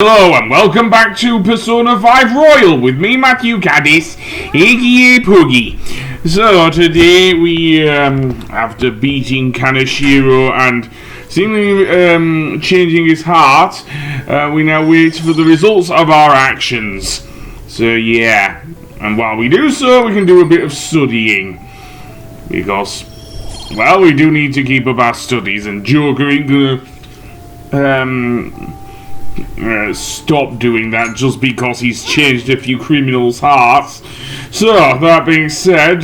Hello and welcome back to Persona 5 Royal with me, Matthew Caddis, aka Puggy. So today we, after beating Kaneshiro and seemingly changing his heart, we now wait for the results of our actions. So yeah, and while we do so, we can do a bit of studying. Because, well, we do need to keep up our studies, and Joker ain't gonna stop doing that just because he's changed a few criminals' hearts. So, that being said,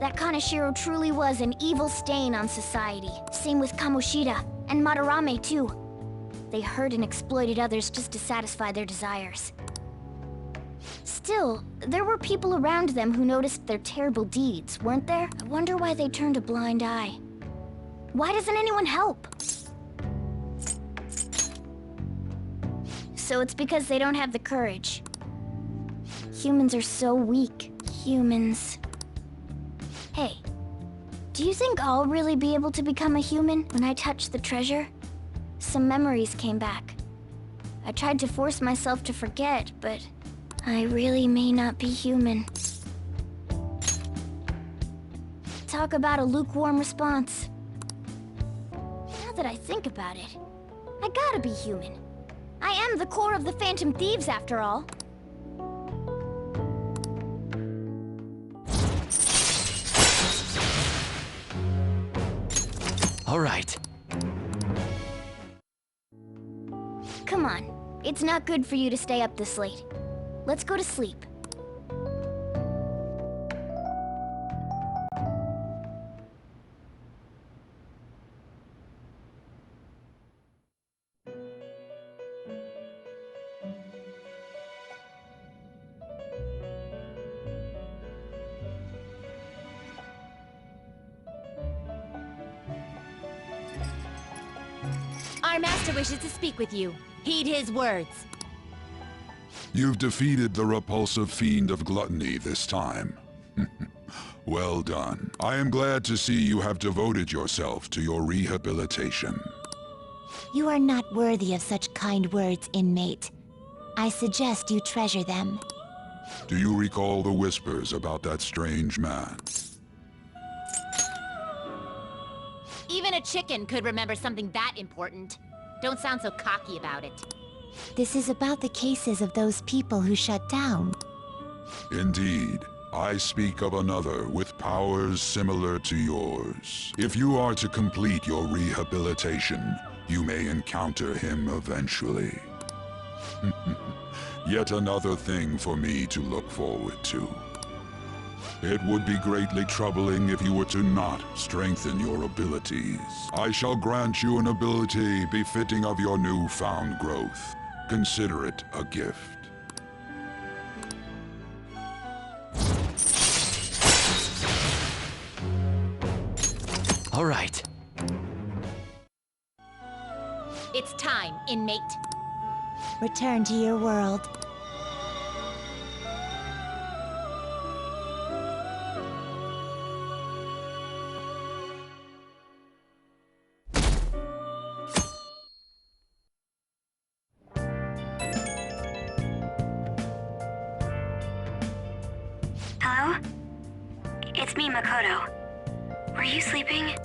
That Kaneshiro truly was an evil stain on society. Same with Kamoshida, and Madarame too. They hurt and exploited others just to satisfy their desires. Still, there were people around them who noticed their terrible deeds, weren't there? I wonder why they turned a blind eye. Why doesn't anyone help? So it's because they don't have the courage. Humans are so weak. Humans. Hey, do you think I'll really be able to become a human when I touch the treasure? Some memories came back. I tried to force myself to forget, but I really may not be human. Talk about a lukewarm response. Now that I think about it, I gotta be human. I am the core of the Phantom Thieves, after all. All right. Come on, it's not good for you to stay up this late. Let's go to sleep. Our master wishes to speak with you. Heed his words. You've defeated the repulsive fiend of gluttony this time. Well done. I am glad to see you have devoted yourself to your rehabilitation. You are not worthy of such kind words, inmate. I suggest you treasure them. Do you recall the whispers about that strange man? Even a chicken could remember something that important. Don't sound so cocky about it. This is about the cases of those people who shut down. Indeed. I speak of another with powers similar to yours. If you are to complete your rehabilitation, you may encounter him eventually. Yet another thing for me to look forward to. It would be greatly troubling if you were to not strengthen your abilities. I shall grant you an ability befitting of your newfound growth. Consider it a gift. All right. It's time, inmate. Return to your world. Hello? It's me, Makoto. Were you sleeping?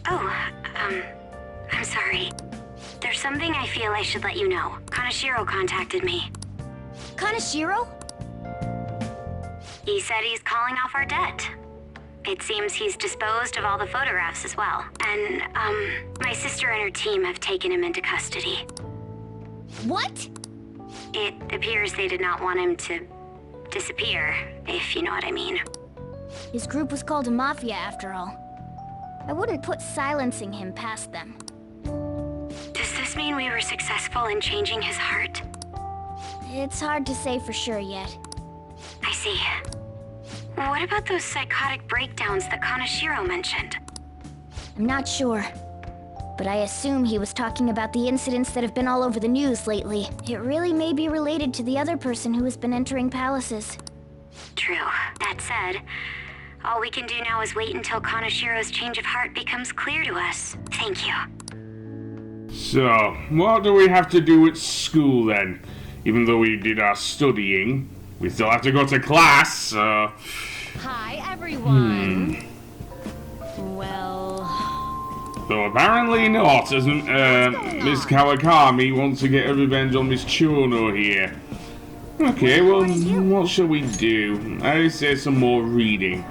Oh, I'm sorry. There's something I feel I should let you know. Kaneshiro contacted me. Kaneshiro? He said he's calling off our debt. It seems he's disposed of all the photographs as well. And, my sister and her team have taken him into custody. What? It appears they did not want him to disappear, if you know what I mean. His group was called a mafia, after all. I wouldn't put silencing him past them. Does this mean we were successful in changing his heart? It's hard to say for sure yet. I see. What about those psychotic breakdowns that Kaneshiro mentioned? I'm not sure. But I assume he was talking about the incidents that have been all over the news lately. It really may be related to the other person who has been entering palaces. True. That said, All we can do now is wait until Kaneshiro's change of heart becomes clear to us. Thank you. So, what do we have to do at school then? Even though we did our studying, we still have to go to class, so... Hi, everyone. Well... So apparently not, as Miss Kawakami wants to get her revenge on Miss Chono here. Okay, well, what shall we do? I say some more reading.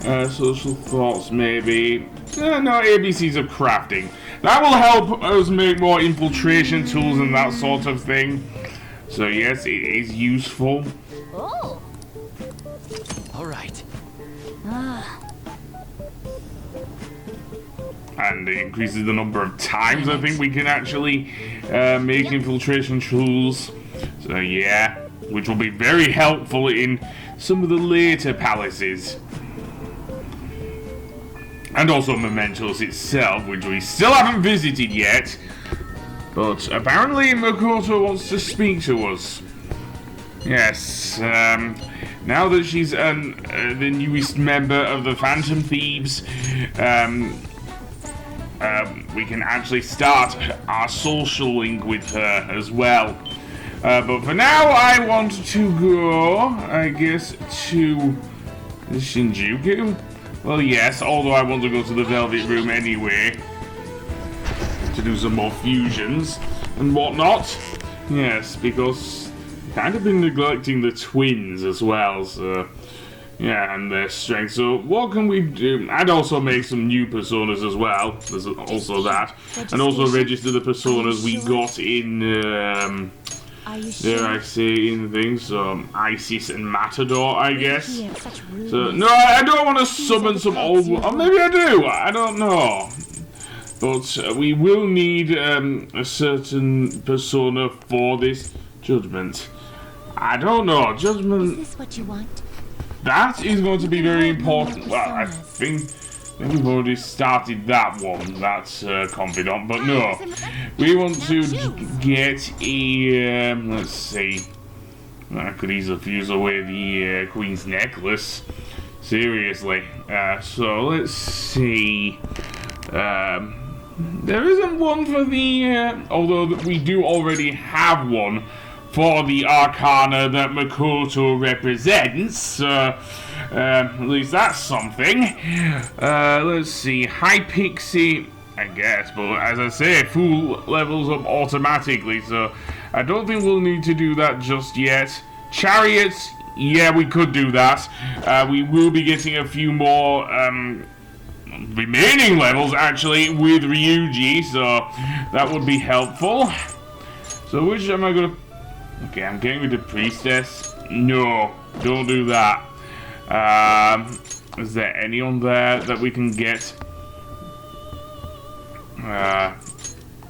Social thoughts, maybe. No, ABCs of crafting. That will help us make more infiltration tools and that sort of thing. So yes, it is useful. Oh. All right. And it increases the number of times I think we can actually make infiltration tools. So yeah, which will be very helpful in some of the later palaces. And also Mementos itself, which we still haven't visited yet. But apparently Makoto wants to speak to us. Yes, now that she's the newest member of the Phantom Thieves, we can actually start our social link with her as well. But for now, I want to go, I guess, to Shinjuku. Well, yes, although I want to go to the Velvet Room anyway, to do some more fusions and whatnot. Yes, because I've kind of been neglecting the twins as well, so... Yeah, and their strength. So what can we do? I'd also make some new personas as well. There's also that. And also register the personas we got in, dare I say, in things. So Isis and Matador, I guess. So, no, I don't want to summon some old... Or maybe I do. I don't know. But we will need a certain persona for this judgment. I don't know. Judgment... Is this what you want? That is going to be very important. Well, I think we've already started that one. That's Confidant, but no. We want to get a, let's see. I could easily fuse away the Queen's necklace. Seriously. So, let's see. There isn't one for the, although we do already have one for the Arcana that Makoto represents. At least that's something. Let's see. High Pixie, I guess, but as I say, Fool levels up automatically, so I don't think we'll need to do that just yet. Chariots, yeah, we could do that. We will be getting a few more remaining levels, actually, with Ryuji, so that would be helpful. So which am I going to... Okay, I'm getting rid of Priestess. No, don't do that. Is there any on there that we can get?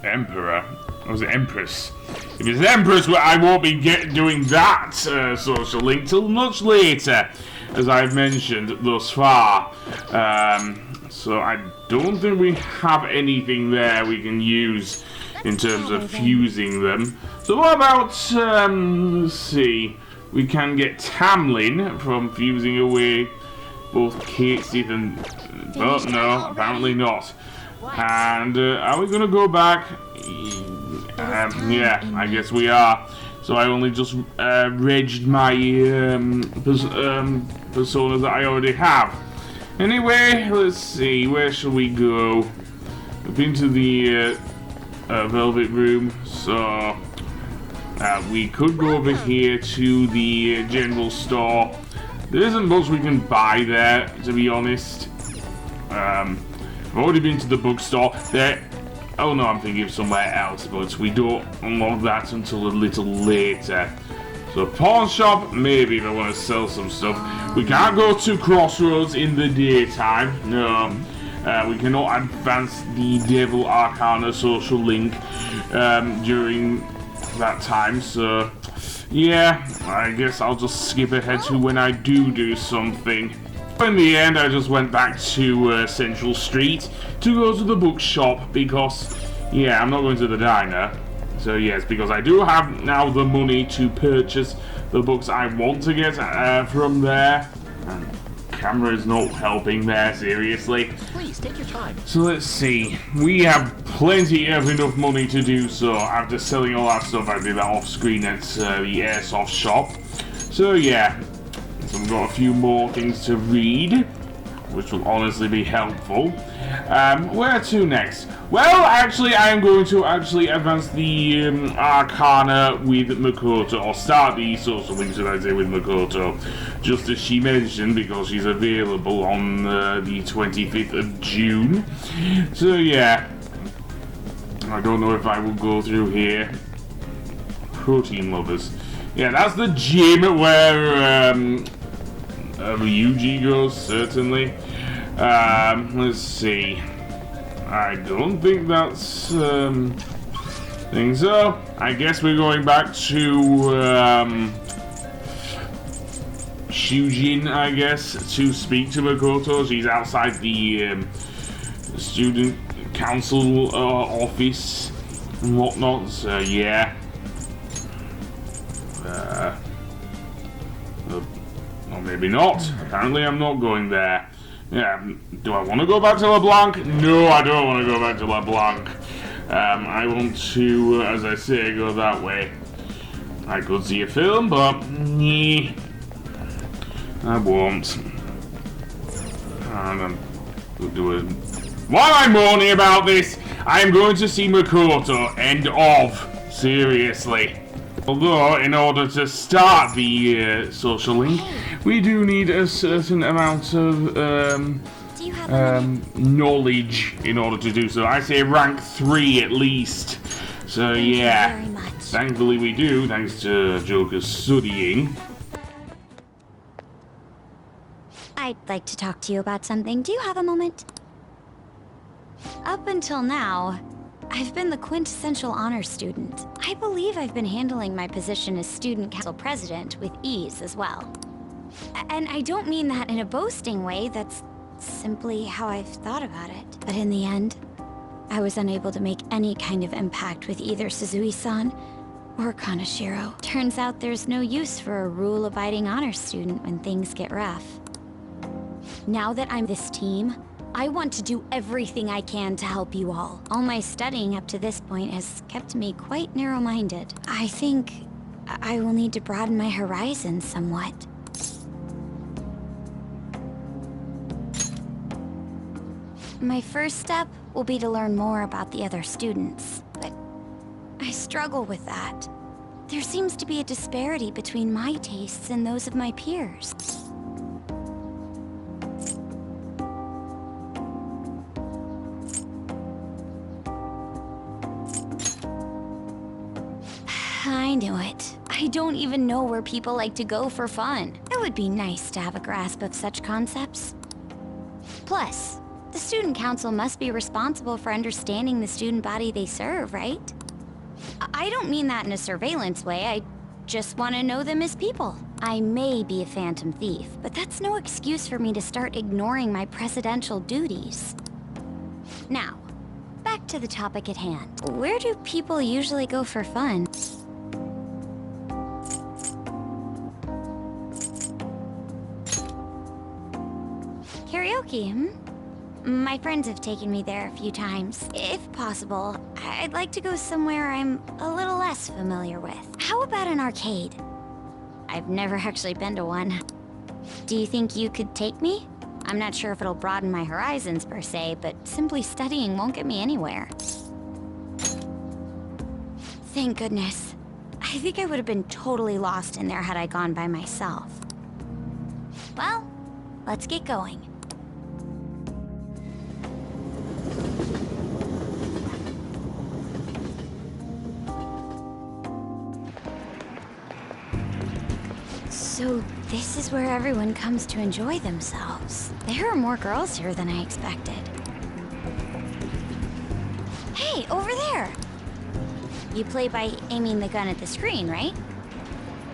Emperor. Or was it Empress? If it's Empress, well, I won't be doing that social link till much later, as I've mentioned thus far. So I don't think we have anything there we can use in terms of fusing them. So what about, let's see, we can get Tamlin from fusing away both Kate's teeth and... Oh, no, apparently not. And are we going to go back? Yeah, I guess we are. So I only just regged my personas that I already have. Anyway, let's see, where shall we go? I've been to the Velvet Room, so we could go over here to the general store. There isn't much we can buy there, to be honest. I've already been to the bookstore. There. Oh no, I'm thinking of somewhere else, but we don't unlock that until a little later. So pawn shop, maybe if I want to sell some stuff. We can't go to Crossroads in the daytime. No. We cannot advance the Devil Arcana social link during that time, so yeah, I guess I'll just skip ahead to when I do something. In the end, I just went back to Central Street to go to the bookshop because, yeah, I'm not going to the diner. So yes, because I do have now the money to purchase the books I want to get from there. And camera is not helping there, seriously. Please take your time. So let's see. We have plenty of enough money to do so. After selling all that stuff, I did that off screen at the airsoft shop. So yeah, so we've got a few more things to read, which will honestly be helpful. Where to next? Well, actually, I am going to advance the Arcana with Makoto, or start the social links, should I say, with Makoto, just as she mentioned, because she's available on the 25th of June. So yeah, I don't know if I will go through here. Protein lovers. Yeah, that's the gym where Ryuji goes, certainly. Let's see. I don't think that's thing. So I guess we're going back to Shujin, I guess, to speak to Makoto. She's outside the student council office and whatnot. So yeah. Or maybe not. Apparently I'm not going there. Yeah, do I want to go back to LeBlanc? No, I don't want to go back to LeBlanc. I want to, as I say, go that way. I could see a film, but nah, I won't. And we'll do it. While I'm moaning about this, I am going to see Makoto. End of. Seriously. Although, in order to start the social link, we do need a certain amount of knowledge in order to do so. I say rank 3 at least. So yeah, Thank you very much. Thankfully we do, thanks to Joker's studying. I'd like to talk to you about something. Do you have a moment? Up until now, I've been the quintessential honor student. I believe I've been handling my position as student council president with ease as well. And I don't mean that in a boasting way, that's simply how I've thought about it. But in the end, I was unable to make any kind of impact with either Suzui-san or Kaneshiro. Turns out there's no use for a rule-abiding honor student when things get rough. Now that I'm this team, I want to do everything I can to help you all. All my studying up to this point has kept me quite narrow-minded. I think I will need to broaden my horizons somewhat. My first step will be to learn more about the other students, but I struggle with that. There seems to be a disparity between my tastes and those of my peers. I knew it. I don't even know where people like to go for fun. It would be nice to have a grasp of such concepts. Plus, the student council must be responsible for understanding the student body they serve, right? I don't mean that in a surveillance way, I just want to know them as people. I may be a phantom thief, but that's no excuse for me to start ignoring my presidential duties. Now, back to the topic at hand. Where do people usually go for fun? Karaoke, My friends have taken me there a few times. If possible, I'd like to go somewhere I'm a little less familiar with. How about an arcade? I've never actually been to one. Do you think you could take me? I'm not sure if it'll broaden my horizons per se, but simply studying won't get me anywhere. Thank goodness. I think I would have been totally lost in there had I gone by myself. Well, let's get going. So this is where everyone comes to enjoy themselves. There are more girls here than I expected. Hey, over there! You play by aiming the gun at the screen, right?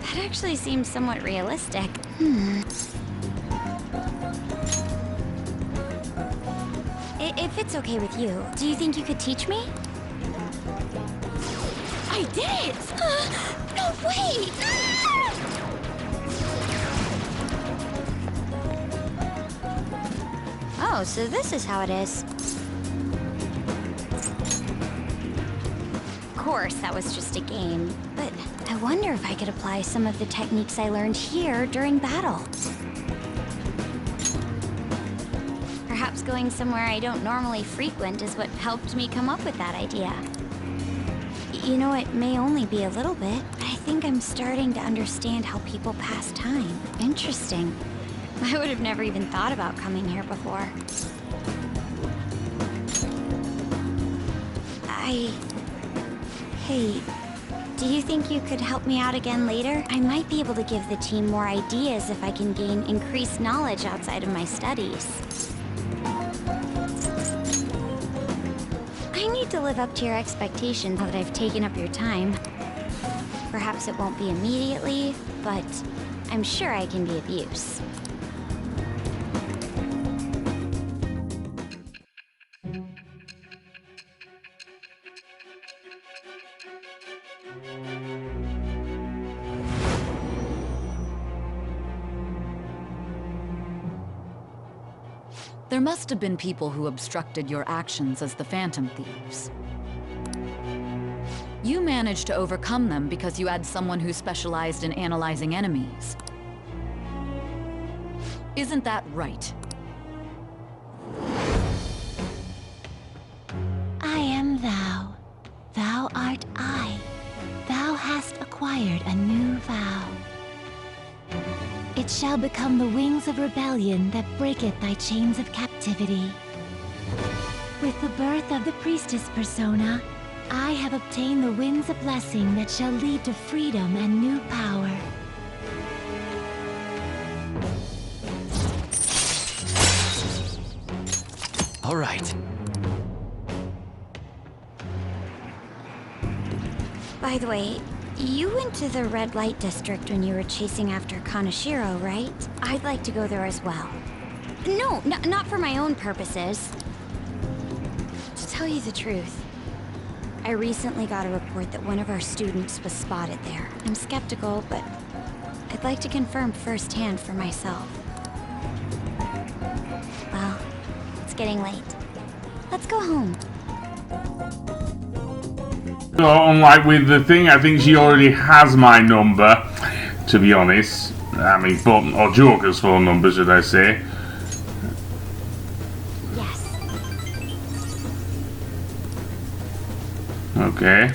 That actually seems somewhat realistic. If it's okay with you, do you think you could teach me? I did it! No, wait! Oh, so this is how it is. Of course, that was just a game. But I wonder if I could apply some of the techniques I learned here during battle. Perhaps going somewhere I don't normally frequent is what helped me come up with that idea. You know, it may only be a little bit, but I think I'm starting to understand how people pass time. Interesting. I would have never even thought about coming here before. Hey, do you think you could help me out again later? I might be able to give the team more ideas if I can gain increased knowledge outside of my studies. I need to live up to your expectations now that I've taken up your time. Perhaps it won't be immediately, but I'm sure I can be of use. There must have been people who obstructed your actions as the Phantom Thieves. You managed to overcome them because you had someone who specialized in analyzing enemies. Isn't that right? I am thou. Thou art I. Thou hast acquired a new vow. It shall become the wings of rebellion that breaketh thy chains of captivity. With the birth of the priestess persona, I have obtained the winds of blessing that shall lead to freedom and new power. All right. By the way, you went to the red light district when you were chasing after Kaneshiro, right? I'd like to go there as well. No, not for my own purposes. To tell you the truth, I recently got a report that one of our students was spotted there. I'm skeptical, but I'd like to confirm firsthand for myself. Well, it's getting late. Let's go home. So, unlike with the thing, I think she already has my number, to be honest. I mean, or Joker's phone number, should I say. Yes. Okay.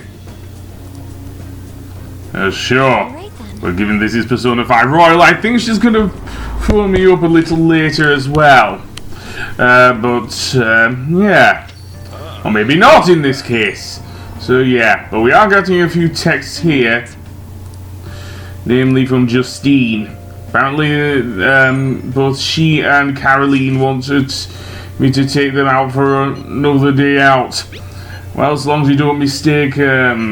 Sure. Alright then. But given this is Persona 5 Royal, I think she's going to phone me up a little later as well. Yeah. Or maybe not in this case. So yeah, but we are getting a few texts here. Namely from Justine. Apparently, both she and Caroline wanted me to take them out for another day out. Well, as long as you don't mistake a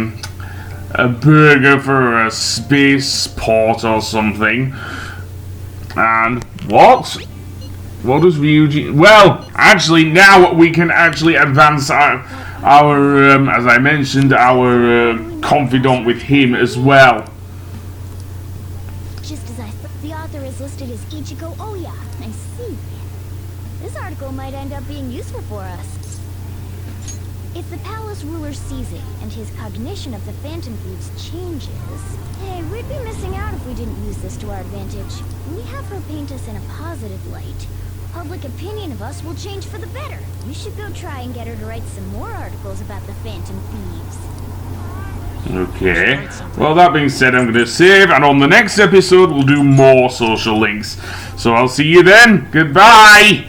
burger for a space port or something. And what? What does Ryuji... Well, actually, now we can actually advance our as I mentioned, our confidant with him as well. Just as I thought, the author is listed as Ichigo Oya. I see. This article might end up being useful for us. If the palace ruler sees it, and his cognition of the Phantom Thieves changes... Hey, we'd be missing out if we didn't use this to our advantage. We have her paint us in a positive light. Public opinion of us will change for the better. You should go try and get her to write some more articles about the Phantom Thieves. Okay. Well, that being said, I'm going to save, and on the next episode, we'll do more social links. So I'll see you then. Goodbye!